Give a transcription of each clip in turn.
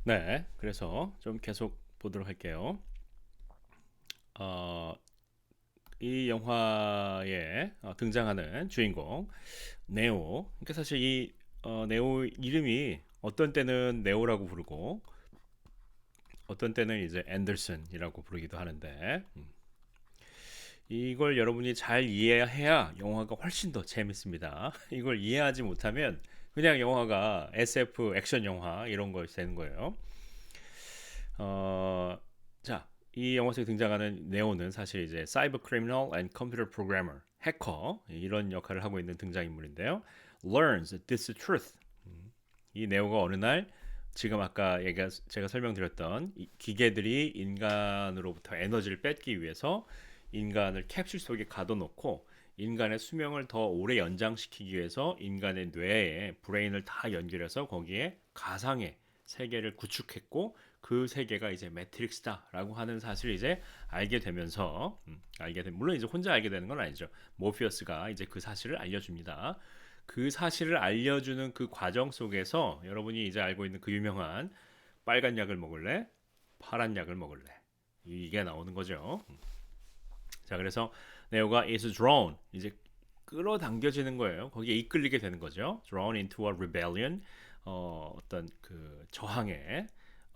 네, 그래서 좀 계속 보도록 할게요. 어, 이 영화에 등장하는 주인공 네오. 그러니까 사실 이 네오 이름이 어떤 때는 네오라고 부르고 어떤 때는 이제 앤더슨이라고 부르기도 하는데 이걸 여러분이 잘 이해해야 영화가 훨씬 더 재밌습니다. 이걸 이해하지 못하면 그냥 영화가 SF 액션 영화 이런 거 되는 거예요. 어, 자, 이 영화 속에 등장하는 네오는 사실 이제 사이버 크리미널 앤 컴퓨터 프로그래머, 해커 이런 역할을 하고 있는 등장인물인데요. Learns this truth. 이 네오가 어느 날 지금 아까 제가 설명드렸던 이 기계들이 인간으로부터 에너지를 뺏기 위해서 인간을 캡슐 속에 가둬놓고 인간의 수명을 더 오래 연장시키기 위해서 인간의 뇌에 브레인을 다 연결해서 거기에 가상의 세계를 구축했고 그 세계가 이제 매트릭스다라고 하는 사실을 이제 알게 되면서 물론 이제 혼자 알게 되는 건 아니죠. 모피어스가 이제 그 사실을 알려줍니다. 그 사실을 알려주는 그 과정 속에서 여러분이 이제 알고 있는 그 유명한 빨간 약을 먹을래? 파란 약을 먹을래? 이게 나오는 거죠. 자, 그래서 네오가 is drawn 이제 끌어당겨지는 거예요. 거기에 이끌리게 되는 거죠. drawn into a rebellion 어떤 그 저항에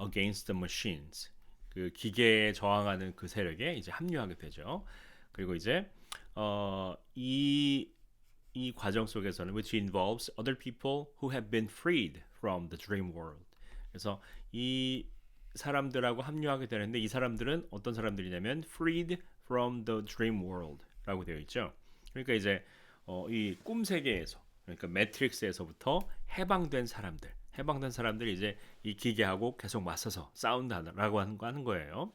against the machines 그 기계에 저항하는 그 세력에 이제 합류하게 되죠. 그리고 이제 이 과정 속에서는 which involves other people who have been freed from the dream world. 그래서 이 사람들하고 합류하게 되는데 이 사람들은 어떤 사람들이냐면 freed from the dream world라고 되어 있죠. 그러니까 이제 이 꿈 세계에서 그러니까 매트릭스에서부터 해방된 사람들이 이제 이 기계하고 계속 맞서서 싸운다라고 하는 거예요.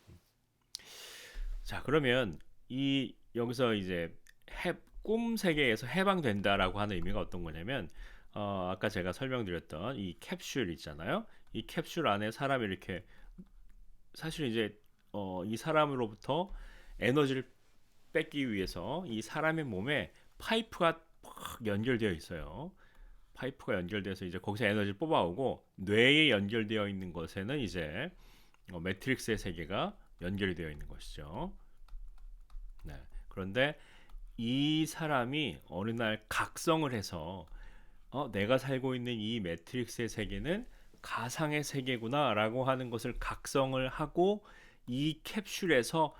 자, 그러면 이 여기서 이제 꿈 세계에서 해방된다라고 하는 의미가 어떤 거냐면 아까 제가 설명드렸던 이 캡슐 있잖아요. 이 캡슐 안에 사람이 이렇게 사실 이제 이 사람으로부터 에너지를 뺏기 위해서 이 사람의 몸에 파이프가 팍 연결되어 있어요. 파이프가 연결돼서 이제 거기서 에너지를 뽑아오고 뇌에 연결되어 있는 것에는 이제 매트릭스의 세계가 연결이 되어 있는 것이죠. 네. 그런데 이 사람이 어느 날 각성을 해서 내가 살고 있는 이 매트릭스의 세계는 가상의 세계구나라고 하는 것을 각성을 하고 이 캡슐에서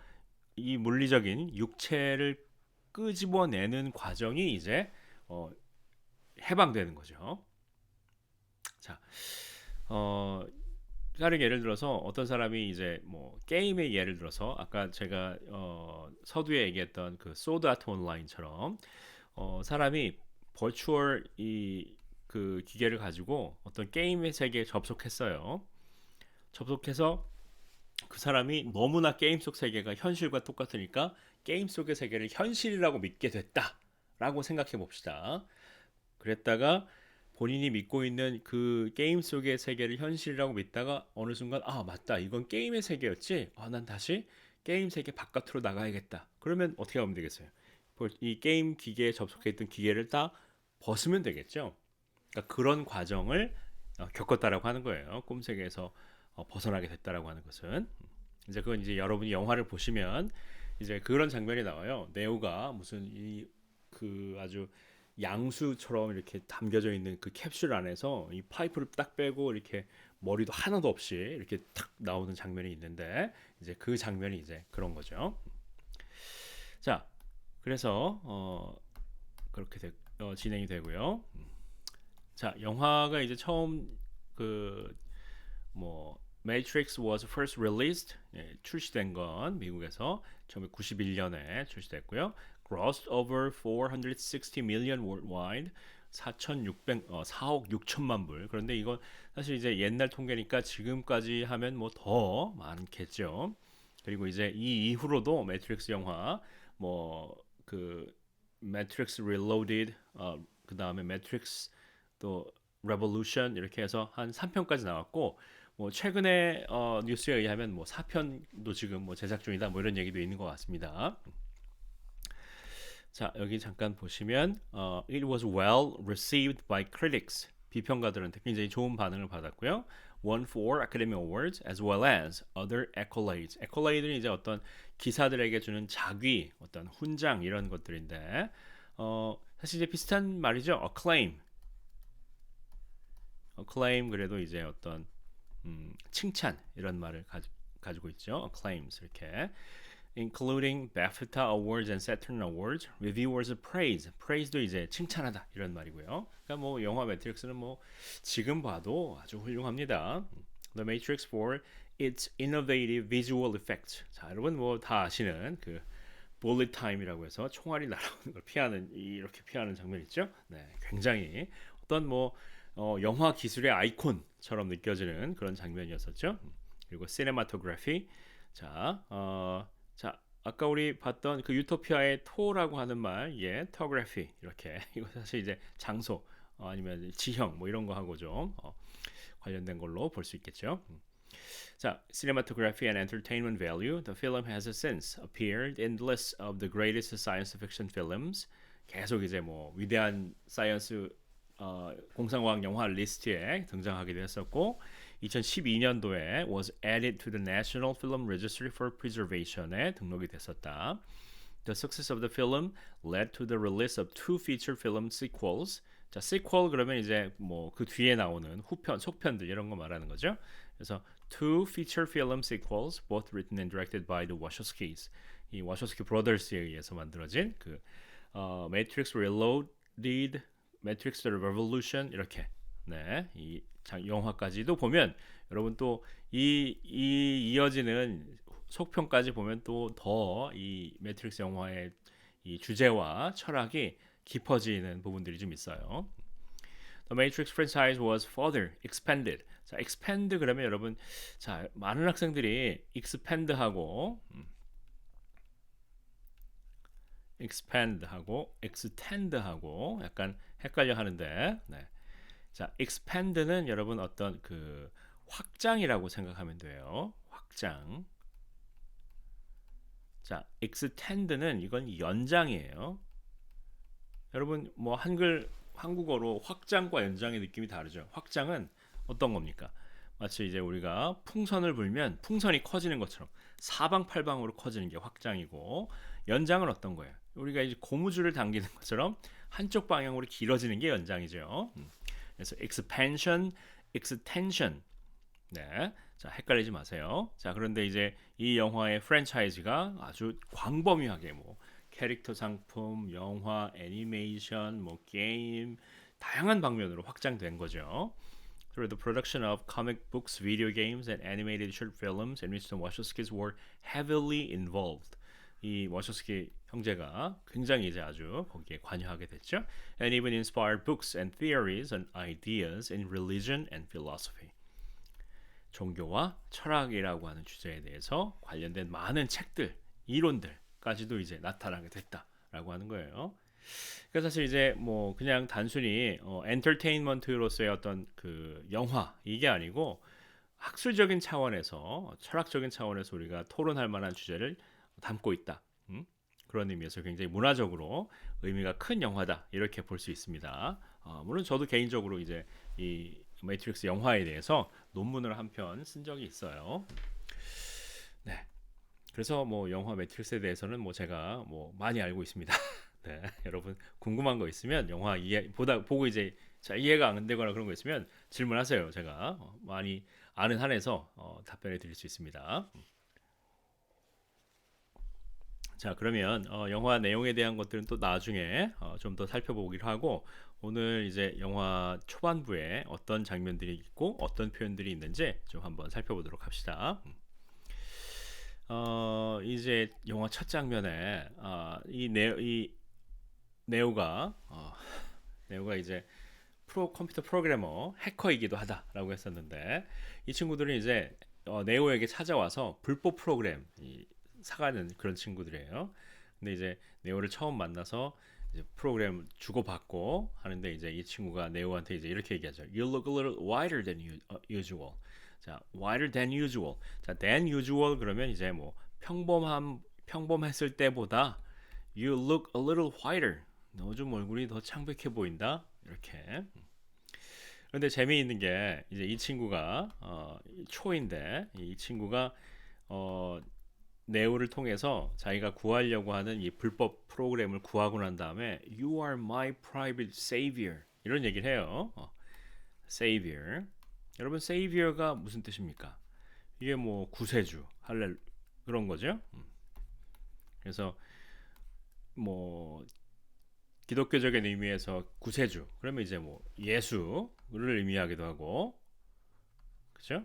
이 물리적인 육체를 끄집어내는 과정이 이제 어, 해방되는 거죠. 자, 어, 다른 예를 들어서 어떤 사람이 이제 뭐 게임의 예를 들어서 아까 제가 서두에 얘기했던 그 소드 아트 온라인처럼 사람이 버추얼 이 그 기계를 가지고 어떤 게임의 세계에 접속했어요. 접속해서 그 사람이 너무나 게임 속 세계가 현실과 똑같으니까 게임 속의 세계를 현실이라고 믿게 됐다라고 생각해 봅시다. 그랬다가 본인이 믿고 있는 그 게임 속의 세계를 현실이라고 믿다가 어느 순간 맞다 이건 게임의 세계였지 난 다시 게임 세계 바깥으로 나가야겠다 그러면 어떻게 하면 되겠어요 이 게임 기계에 접속해 있던 기계를 딱 벗으면 되겠죠 그러니까 그런 과정을 겪었다라고 하는 거예요 꿈 세계에서 벗어나게 됐다라고 하는 것은 이제 그건 이제 여러분이 영화를 보시면 이제 그런 장면이 나와요 네오가 무슨 이 그 아주 양수처럼 이렇게 담겨져 있는 그 캡슐 안에서 이 파이프를 딱 빼고 이렇게 머리도 하나도 없이 이렇게 탁 나오는 장면이 있는데 이제 그 장면이 이제 그런 거죠. 자, 그래서 그렇게 진행이 되고요. 자, 영화가 이제 처음 그 뭐 Matrix was first released 출시된 건 미국에서 1991년에 출시됐고요. Grossed over 460 million worldwide 4억 6천만 불. 그런데 이건 사실 이제 옛날 통계니까 지금까지 하면 뭐 더 많겠죠. 그리고 이제 이 이후로도 매트릭스 영화 뭐 그 매트릭스 리로디드 그 다음에 매트릭스 또 레볼루션 이렇게 해서 한 3편까지 나왔고 뭐 최근에 뉴스에 의하면 뭐 4편도 지금 뭐 제작 중이다 뭐 이런 얘기도 있는 것 같습니다. 자 여기 잠깐 보시면 It was well received by critics. 비평가들한테 굉장히 좋은 반응을 받았고요. Won 4 Academy Awards as well as other accolades. accolades 이제 어떤 기사들에게 주는 자귀, 어떤 훈장 이런 것들인데 사실 이제 비슷한 말이죠. acclaim 그래도 이제 어떤 칭찬 이런 말을 가지고 있죠. acclaims 이렇게 including BAFTA Awards and Saturn Awards, reviewers praise. praise도 이제 칭찬하다 이런 말이고요. 그러니까 뭐 영화 매트릭스는 뭐 지금 봐도 아주 훌륭합니다. The Matrix for its innovative visual effects. 자, 여러분 뭐 다 아시는 그 bullet time이라고 해서 총알이 날아오는 걸 피하는 이렇게 피하는 장면 있죠? 네, 굉장히 어떤 뭐 영화 기술의 아이콘처럼 느껴지는 그런 장면이었었죠. 그리고 cinematography. 자, 자, 아까 우리 봤던 그 유토피아의 토라고 하는 말, 예, 터그래피 이렇게 이거 사실 이제 장소 아니면 지형 뭐 이런 거 하고 좀 관련된 걸로 볼 수 있겠죠. 자, cinematography and entertainment value. The film has since appeared in lists of the greatest science fiction films. 계속 이제 뭐 위대한 사이언스 공상과학 영화 리스트에 등장하기도 했었고 2012년도에 was added to the National Film Registry for Preservation에 등록이 됐었다. The success of the film led to the release of two feature film sequels. 자, sequel 그러면 이제 뭐 그 뒤에 나오는 후편, 속편들 이런 거 말하는 거죠. 그래서 two feature film sequels, both written and directed by the Wachowskis. 이 와쇼스키 브로더스에 의해서 만들어진 그 Matrix Reloaded, Matrix The Revolution 이렇게 네, 이 영화까지도 보면 여러분 또 이 이어지는 속편까지 보면 또 더 이 매트릭스 영화의 이 주제와 철학이 깊어지는 부분들이 좀 있어요. The Matrix franchise was further expanded. 자, expand 그러면 여러분 자, 많은 학생들이 expand하고 expand하고 extend하고 약간 헷갈려 하는데 네. 자, expand는 여러분 어떤 그 확장이라고 생각하면 돼요. 확장. 자, extend는 이건 연장이에요. 여러분 뭐 한국어로 확장과 연장의 느낌이 다르죠. 확장은 어떤 겁니까? 마치 이제 우리가 풍선을 불면 풍선이 커지는 것처럼 사방팔방으로 커지는 게 확장이고 연장은 어떤 거예요? 우리가 이제 고무줄을 당기는 것처럼 한쪽 방향으로 길어지는 게 연장이죠. 그래서 expansion, extension. 네. 자, 헷갈리지 마세요. 자, 그런데 이제 이 영화의 프랜차이즈가 아주 광범위하게 뭐 캐릭터 상품, 영화, 애니메이션, 뭐 게임 다양한 방면으로 확장된 거죠. Through the production of comic books, video games, and animated short films in which the Wachowskis were heavily involved. 이 워셔스키 형제가 굉장히 이제 아주 거기에 관여하게 됐죠. And even inspired books and theories and ideas in religion and philosophy. 종교와 철학이라고 하는 주제에 대해서 관련된 많은 책들, 이론들까지도 이제 나타나게 됐다라고 하는 거예요. 그래서 사실 이제 뭐 그냥 단순히 엔터테인먼트로서의 어떤 그 영화 이게 아니고 학술적인 차원에서 철학적인 차원에서 우리가 토론할 만한 주제를 담고 있다. 그런 의미에서 굉장히 문화적으로 의미가 큰 영화다 이렇게 볼 수 있습니다. 물론 저도 개인적으로 이제 이 매트릭스 영화에 대해서 논문을 한 편 쓴 적이 있어요. 네. 그래서 뭐 영화 매트릭스에 대해서는 뭐 제가 뭐 많이 알고 있습니다. 네. 여러분 궁금한 거 있으면 영화 보고 이제 자, 이해가 안 되거나 그런 거 있으면 질문하세요. 제가 많이 아는 한에서 답변해 드릴 수 있습니다. 자, 그러면 영화 내용에 대한 것들은 또 나중에 좀 더 살펴보기로 하고 오늘 이제 영화 초반부에 어떤 장면들이 있고 어떤 표현들이 있는지 좀 한번 살펴보도록 합시다. 이제 영화 첫 장면에 이 네오가 이제 컴퓨터 프로그래머 해커이기도 하다라고 했었는데 이 친구들은 이제 네오에게 찾아와서 불법 프로그램 사가는 그런 친구들이에요. 근데 이제 네오를 처음 만나서 이제 프로그램 주고받고 하는데 이제 이 친구가 네오한테 이제 이렇게 얘기하죠. You look a little whiter than usual. 자, whiter than usual. 자, than usual 그러면 이제 뭐 평범했을 때보다 you look a little whiter. 너 좀 얼굴이 더 창백해 보인다. 이렇게. 근데 재미있는 게 이제 이 친구가 초인데 이 친구가 어, 네오를 통해서 자기가 구하려고 하는 이 불법 프로그램을 구하고 난 다음에 You are my private savior 이런 얘기를 해요. savior. 여러분 savior가 무슨 뜻입니까? 이게 뭐 구세주, 할렐 그런 거죠. 그래서 뭐 기독교적인 의미에서 구세주 그러면 이제 뭐 예수를 의미하기도 하고 그죠?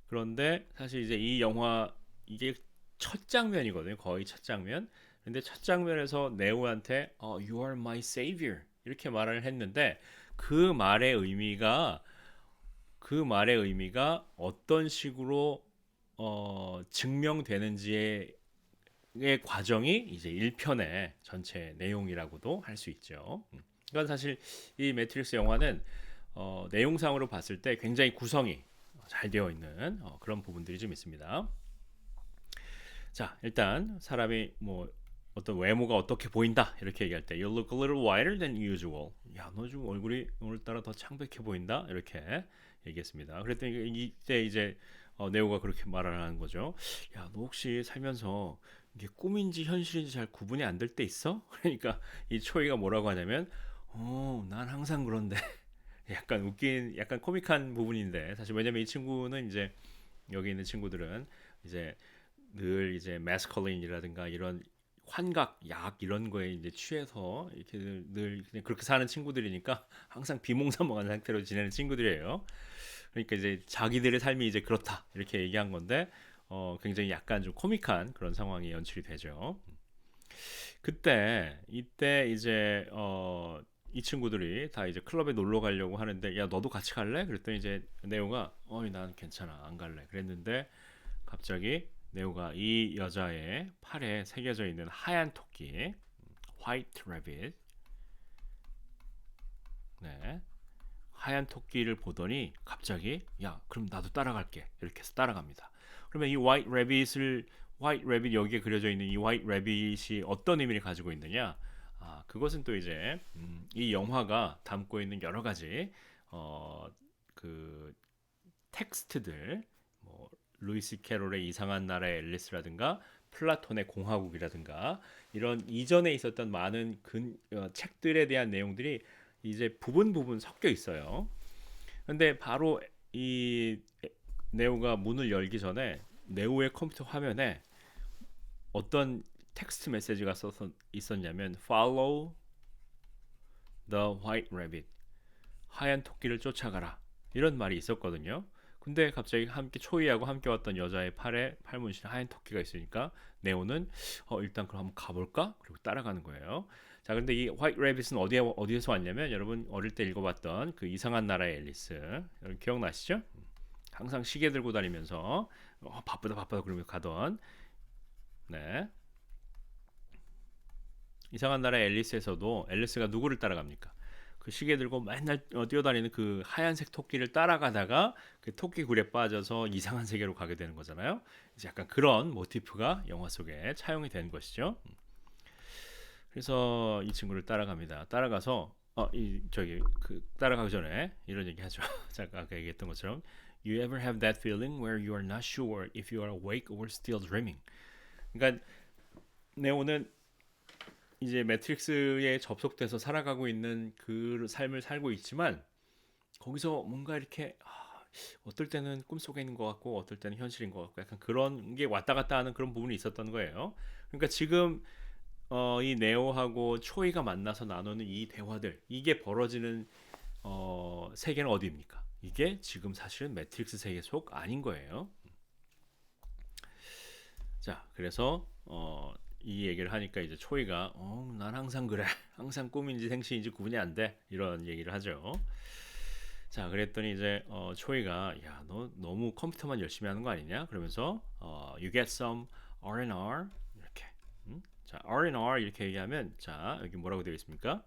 그런데 사실 이제 이 영화 이게 첫 장면이거든요. 거의 첫 장면. 근데 첫 장면에서 네오한테 You are my savior 이렇게 말을 했는데 그 말의 의미가 그 말의 의미가 어떤 식으로 증명되는지의 과정이 이제 1편의 전체 내용이라고도 할 수 있죠. 그러니까 사실 이 매트릭스 영화는 내용상으로 봤을 때 굉장히 구성이 잘 되어 있는 그런 부분들이 좀 있습니다. 자, 일단 사람이 뭐 어떤 외모가 어떻게 보인다 이렇게 얘기할 때 You look a little whiter than usual. 야, 너 좀 얼굴이 오늘따라 더 창백해 보인다 이렇게 얘기했습니다. 그랬더니 이때 이제 네오가 그렇게 말을 하는 거죠. 야, 너 혹시 살면서 이게 꿈인지 현실인지 잘 구분이 안 될 때 있어? 그러니까 이 초이가 뭐라고 하냐면 난 항상 그런데 약간 웃긴 약간 코믹한 부분인데 사실 왜냐면 이 친구는 이제 여기 있는 친구들은 이제 늘 이제 마스컬린이라든가 이런 환각, 약 이런 거에 이제 취해서 이렇게 늘 그냥 그렇게 사는 친구들이니까 항상 비몽사몽한 상태로 지내는 친구들이에요. 그러니까 이제 자기들의 삶이 이제 그렇다 이렇게 얘기한 건데 굉장히 약간 좀 코믹한 그런 상황이 연출이 되죠. 그때 이때 이제 이 친구들이 다 이제 클럽에 놀러 가려고 하는데 야 너도 같이 갈래? 그랬더니 이제 네오가 어이 난 괜찮아 안 갈래 그랬는데 갑자기 네오가 이 여자의 팔에 새겨져 있는 하얀 토끼 White Rabbit 네 하얀 토끼를 보더니 갑자기 야 그럼 나도 따라갈게 이렇게 해서 따라갑니다. 그러면 이 White Rabbit 여기에 그려져 있는 이 White Rabbit이 어떤 의미를 가지고 있느냐? 그것은 또 이제 이 영화가 담고 있는 여러 가지 그 텍스트들 뭐 루이스 캐롤의 이상한 나라의 앨리스라든가 플라톤의 공화국이라든가 이런 이전에 있었던 많은 책들에 대한 내용들이 이제 부분 부분 섞여 있어요. 근데 바로 이 네오가 문을 열기 전에 네오의 컴퓨터 화면에 어떤 텍스트 메시지가 써서 있었냐면 Follow the White Rabbit 하얀 토끼를 쫓아가라 이런 말이 있었거든요. 근데 갑자기 함께 초이하고 함께 왔던 여자의 팔에 팔문신 하얀 토끼가 있으니까 네오는 일단 그럼 한번 가볼까? 그리고 따라가는 거예요. 자, 근데 이 화이트 레빗은 어디에서 왔냐면 여러분 어릴 때 읽어봤던 그 이상한 나라의 앨리스 여러분 기억나시죠? 항상 시계 들고 다니면서 바쁘다 바쁘다 그러면서 가던 네 이상한 나라의 앨리스에서도 앨리스가 누구를 따라갑니까? 그 시계 들고 맨날 뛰어다니는 그 하얀색 토끼를 따라가다가 그 토끼 굴에 빠져서 이상한 세계로 가게 되는 거잖아요. 이제 약간 그런 모티프가 영화 속에 차용이 된 것이죠. 그래서 이 친구를 따라갑니다. 따라가서 이 저기 그 따라가기 전에 이런 얘기하죠. 제가 아까 얘기했던 것처럼 You ever have that feeling where you are not sure if you are awake or still dreaming? 그러니까 네오는 이제 매트릭스에 접속돼서 살아가고 있는 그 삶을 살고 있지만 거기서 뭔가 이렇게 어떨 때는 꿈속에 있는 것 같고 어떨 때는 현실인 것 같고 약간 그런 게 왔다 갔다 하는 그런 부분이 있었던 거예요. 그러니까 지금 이 네오하고 초이가 만나서 나누는 이 대화들 이게 벌어지는 세계는 어디입니까? 이게 지금 사실은 매트릭스 세계 속 아닌 거예요. 자, 그래서 이 얘기를 하니까 이제 초이가 난 항상 그래. 항상 꿈인지 생시인지 구분이 안 돼. 이런 얘기를 하죠. 자, 그랬더니 이제 초이가 야, 너 너무 컴퓨터만 열심히 하는 거 아니냐? 그러면서 you get some R&R 이렇게. 자, R&R 이렇게 얘기하면 자, 여기 뭐라고 되어 있습니까?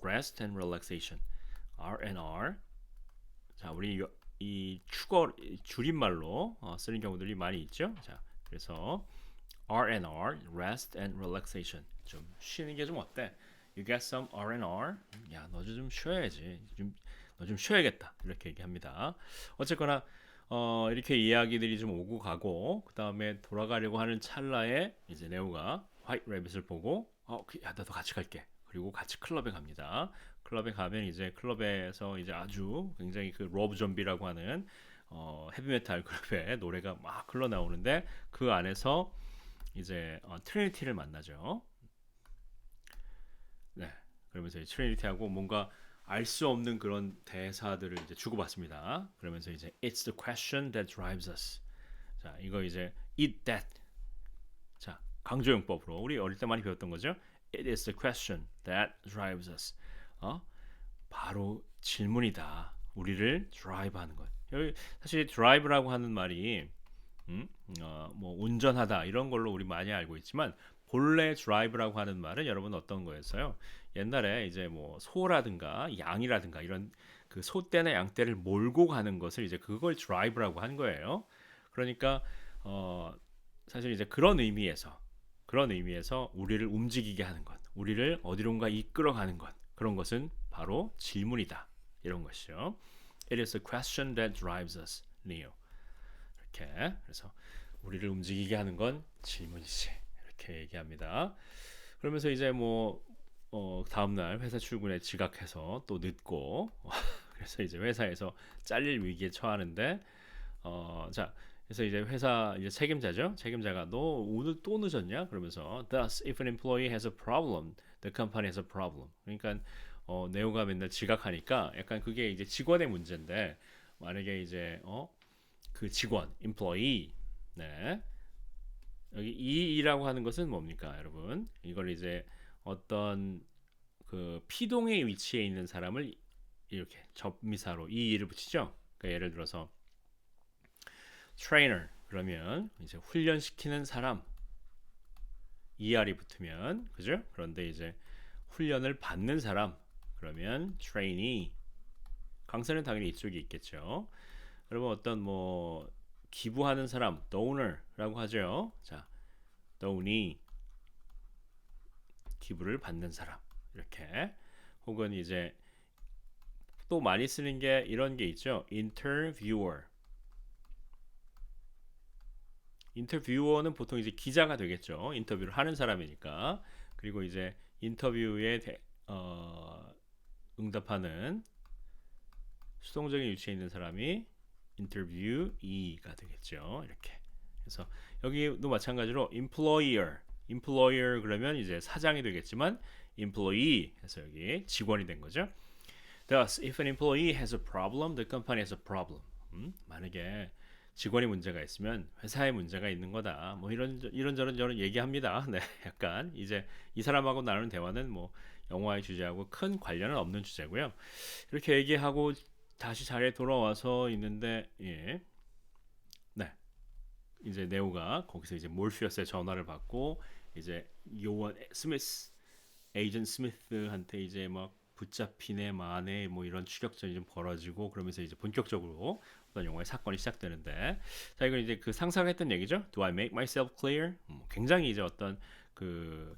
rest and relaxation. R&R. 자, 우리 이 축어 줄임말로 쓰는 경우들이 많이 있죠. 자, 그래서 R&R, rest and relaxation. 좀 쉬는 게 좀 어때? You get some R&R. 야, 너 좀 쉬어야지. 좀 너 좀 쉬어야겠다. 이렇게 얘기합니다. 어쨌거나 이렇게 이야기들이 좀 오고 가고 그 다음에 돌아가려고 하는 찰나에 이제 네오가 화이트 래빗을 보고 야 나도 같이 갈게. 그리고 같이 클럽에 갑니다. 클럽에 가면 이제 클럽에서 이제 아주 굉장히 그 로브 좀비라고 하는 헤비메탈 그룹의 노래가 막 흘러나오는데 그 안에서 이제 트리니티를 만나죠. 네. 그러면서 트리니티하고 뭔가 알 수 없는 그런 대사들을 이제 주고받습니다. 그러면서 이제 It's the question that drives us. 자, 이거 이제 eat that. 자, 강조용법으로 우리 어릴 때 많이 배웠던 거죠. It is the question that drives us. 바로 질문이다. 우리를 드라이브하는 것. 여기 사실 드라이브라고 하는 말이 뭐 운전하다 이런 걸로 우리 많이 알고 있지만 본래 드라이브라고 하는 말은 여러분 어떤 거였어요? 옛날에 이제 뭐 소라든가 양이라든가 이런 그 소떼나 양떼를 몰고 가는 것을 이제 그걸 드라이브라고 한 거예요. 그러니까 사실 이제 그런 의미에서 우리를 움직이게 하는 것, 우리를 어디론가 이끌어가는 것 그런 것은 바로 질문이다 이런 것이죠. It is the question that drives us, Neo. 이렇게 그래서 우리를 움직이게 하는 건 질문이지 이렇게 얘기합니다. 그러면서 이제 뭐 다음날 회사 출근에 지각해서 또 늦고 그래서 이제 회사에서 잘릴 위기에 처하는데 자 그래서 이제 회사 이제 책임자죠. 책임자가 너 오늘 또 늦었냐? 그러면서 Thus, if an employee has a problem, the company has a problem. 그러니까 네오가 맨날 지각하니까 약간 그게 이제 직원의 문제인데 만약에 이제 그 직원, employee, 네 여기 이라고 하는 것은 뭡니까, 여러분? 이걸 이제 어떤 그 피동의 위치에 있는 사람을 이렇게 접미사로 이를 붙이죠. 그러니까 예를 들어서 trainer 그러면 이제 훈련시키는 사람 er이 붙으면 그죠? 그런데 이제 훈련을 받는 사람 그러면 trainee 강사는 당연히 이쪽에 있겠죠. 여러분 어떤 뭐 기부하는 사람 donor라고 하죠. 자, donee 기부를 받는 사람 이렇게 혹은 이제 또 많이 쓰는 게 이런 게 있죠. 인터뷰어는 보통 이제 기자가 되겠죠. 인터뷰를 하는 사람이니까. 그리고 이제 인터뷰에 응답하는 수동적인 위치에 있는 사람이 인터뷰이가 되겠죠. 이렇게. 그래서 여기도 마찬가지로 employer 그러면 이제 사장이 되겠지만 employee 해서 여기 직원이 된 거죠. Thus, if an employee has a problem, the company has a problem. 만약에 직원이 문제가 있으면 회사에 문제가 있는 거다. 뭐 이런저런 얘기합니다. 네, 약간 이제 이 사람하고 나누는 대화는 뭐 영화의 주제하고 큰 관련은 없는 주제고요. 이렇게 얘기하고 다시 자리에 돌아와서 있는데 예. 네. 이제 네오가 거기서 이제 몰피어스의 전화를 받고 이제 요원 스미스 에이전 스미스한테 이제 막 붙잡히네 마네 뭐 이런 추격전이 좀 벌어지고 그러면서 이제 본격적으로 어떤 영화의 사건이 시작되는데 자 이건 이제 그 상사가 했던 얘기죠. Do I make myself clear? 굉장히 이제 어떤 그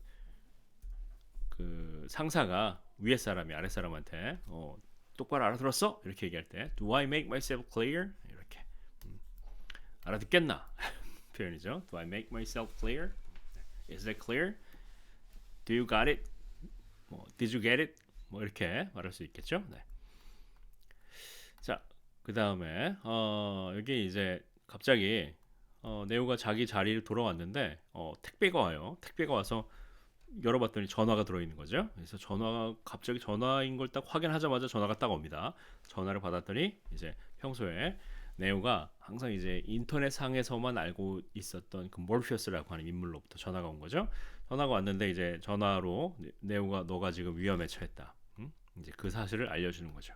상사가 위에 사람이 아래 사람한테 똑바로 알아들었어? 이렇게 얘기할 때 Do I make myself clear? 이렇게 알아듣겠나? 표현이죠. Do I make myself clear? Is that clear? Do you got it? Did you get it? 뭐 이렇게 말할 수 있겠죠. 네. 자, 그 다음에 여기 이제 갑자기 네오가 자기 자리를 돌아왔는데 택배가 와요. 택배가 와서 열어봤더니 전화가 들어있는 거죠. 그래서 전화가 갑자기 전화인 걸 딱 확인하자마자 전화가 딱 옵니다. 전화를 받았더니 이제 평소에 네오가 항상 이제 인터넷 상에서만 알고 있었던 그 몰피어스라고 하는 인물로부터 전화가 온 거죠. 전화가 왔는데 이제 전화로 네오가 너가 지금 위험에 처했다. 이제 그 사실을 알려주는 거죠.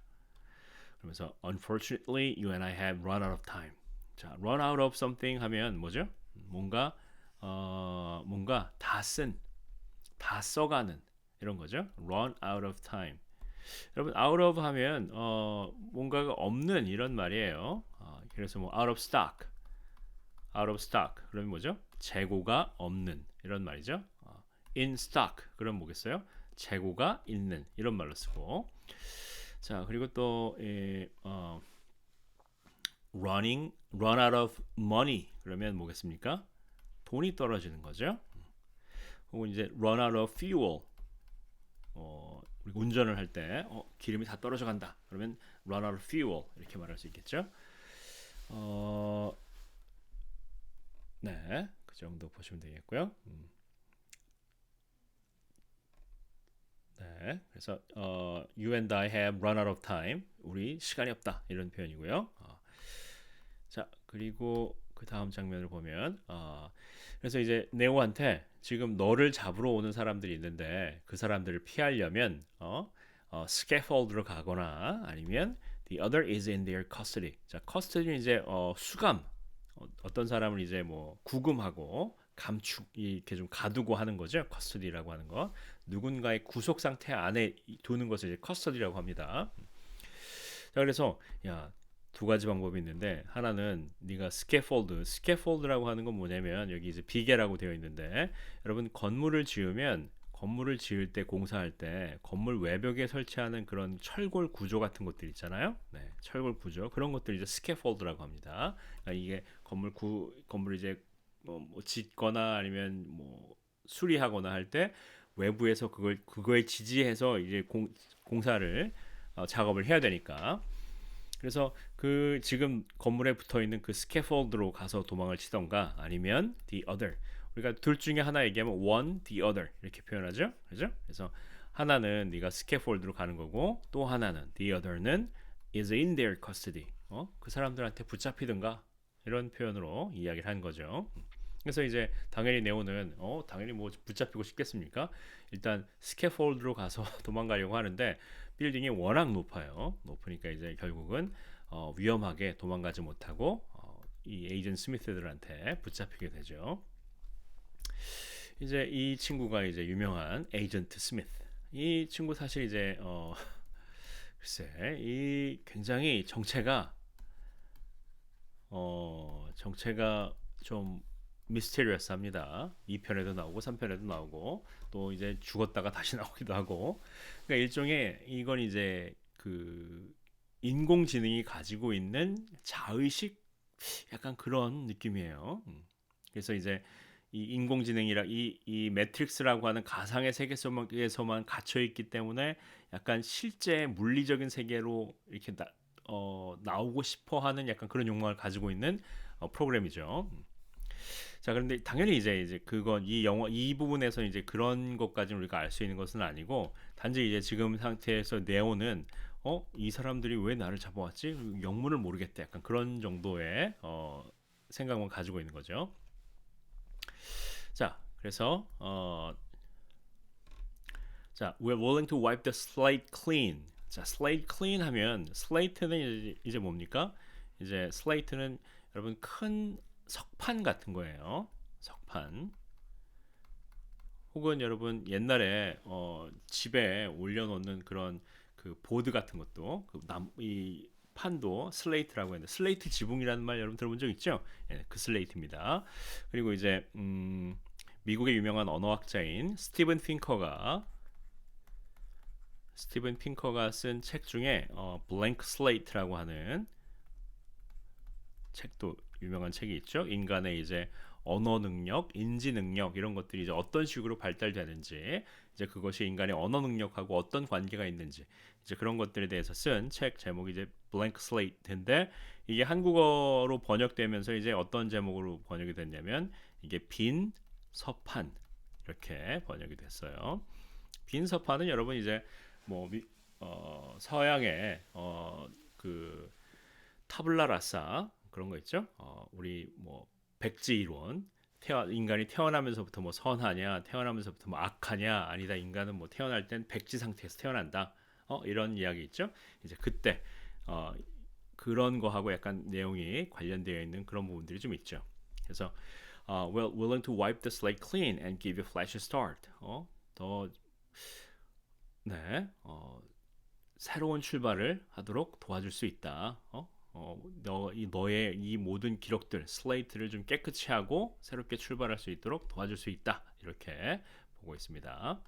그러면서 Unfortunately, you and I have run out of time. 자, run out of something 하면 뭐죠? 뭔가 다 써가는 이런 거죠. Run out of time. 여러분 out of 하면 뭔가가 없는 이런 말이에요. 그래서 뭐 out of stock 그러면 뭐죠? 재고가 없는 이런 말이죠. in stock 그럼 뭐겠어요? 재고가 있는 이런 말로 쓰고 자, 그리고 또 run out of money 그러면 뭐겠습니까? 돈이 떨어지는 거죠. 혹은 이제 run out of fuel. 우리가 운전을 할 때 기름이 다 떨어져 간다. 그러면 run out of fuel 이렇게 말할 수 있겠죠. 네, 그 정도 보시면 되겠고요. 네, 그래서 you and I have run out of time. 우리 시간이 없다 이런 표현이고요. 자, 그리고 그 다음 장면을 보면 그래서 이제 네오한테 지금 너를 잡으러 오는 사람들이 있는데 그 사람들을 피하려면 scaffold로 가거나 아니면 the other is in their custody. 자, custody는 이제 수감. 어떤 사람을 이제 뭐 구금하고 감축 이렇게 좀 가두고 하는 거죠. 커스터디라고 하는 거. 누군가의 구속 상태 안에 두는 것을 이제 커스터디라고 합니다. 자, 그래서 야, 두 가지 방법이 있는데 하나는 네가 스캐폴드라고 하는 건 뭐냐면 여기 이제 비계라고 되어 있는데 여러분 건물을 지을 때 공사할 때 건물 외벽에 설치하는 그런 철골 구조 같은 것들 있잖아요. 네, 철골 구조 그런 것들 이제 스캐폴드라고 합니다. 그러니까 이게 건물 이제 뭐 짓거나 아니면 뭐 수리하거나 할 때 외부에서 그거에 지지해서 이제 공사를 작업을 해야 되니까 그래서 그 지금 건물에 붙어 있는 그 스캐폴드로 가서 도망을 치던가 아니면 the other 우리가 둘 중에 하나 얘기하면 one, the other 이렇게 표현하죠, 그죠? 그래서 하나는 네가 스캐폴드로 가는 거고 또 하나는 the other는 is in their custody. 그 사람들한테 붙잡히든가 이런 표현으로 이야기를 한 거죠. 그래서 이제 당연히 네오는 당연히 뭐 붙잡히고 싶겠습니까? 일단 스캐폴드로 가서 도망가려고 하는데 빌딩이 워낙 높으니까 이제 결국은 위험하게 도망가지 못하고 이 에이전 스미스들한테 붙잡히게 되죠. 이제 이 친구가 이제 유명한 에이전트 스미스. 이 친구 사실 이제 글쎄 이 굉장히 정체가 좀 미스테리어스합니다. 2편에도 나오고 3편에도 나오고 또 이제 죽었다가 다시 나오기도 하고 그러니까 일종의 이건 이제 그 인공지능이 가지고 있는 자의식 약간 그런 느낌이에요. 그래서 이제 이 인공지능이라 이 매트릭스라고 하는 가상의 세계에서만 갇혀 있기 때문에 약간 실제 물리적인 세계로 이렇게 나오고 싶어 하는 약간 그런 욕망을 가지고 있는 프로그램이죠. 자, 그런데 당연히 이제 그건 이 부분에서 이제 그런 것까지 우리가 알 수 있는 것은 아니고 단지 이제 지금 상태에서 네오는 이 사람들이 왜 나를 잡아왔지? 영문을 모르겠다. 약간 그런 정도의 생각만 가지고 있는 거죠. 자, 그래서 자, we're willing to wipe the slate clean. 자, slate clean 하면 slate는 이제 뭡니까? 이제 slate는 여러분 큰 석판 같은 거예요. 석판. 혹은 여러분 옛날에 집에 올려놓는 그런 그 보드 같은 것도 이 판도 슬레이트라고 했는데 슬레이트 지붕이라는 말 여러분 들어본 적 있죠? 예, 그 슬레이트입니다. 그리고 이제 미국의 유명한 언어학자인 스티븐 핑커가 쓴 책 중에 블랭크 슬레이트라고 하는 책도 유명한 책이 있죠. 인간의 이제 언어 능력, 인지 능력 이런 것들이 이제 어떤 식으로 발달되는지, 이제 그것이 인간의 언어 능력하고 어떤 관계가 있는지, 이제 그런 것들에 대해서 쓴 책 제목이 이제 Blank Slate인데 이게 한국어로 번역되면서 이제 어떤 제목으로 번역이 됐냐면 이게 빈 서판 이렇게 번역이 됐어요. 빈 서판은 여러분 이제 뭐 서양의 그 타블라 라사 그런 거 있죠. 우리 뭐 백지 이론 인간이 태어나면서부터 뭐 선하냐 태어나면서부터 뭐 악하냐 아니다 인간은 뭐 태어날 땐 백지 상태에서 태어난다 이런 이야기 있죠. 이제 그때 그런 거하고 약간 내용이 관련되어 있는 그런 부분들이 좀 있죠. 그래서 well willing to wipe the slate clean and give you fresh start 더 네, 새로운 출발을 하도록 도와줄 수 있다. 너의 이 모든 기록들, 슬레이트를 좀 깨끗이 하고 새롭게 출발할 수 있도록 도와줄 수 있다. 이렇게 보고 있습니다.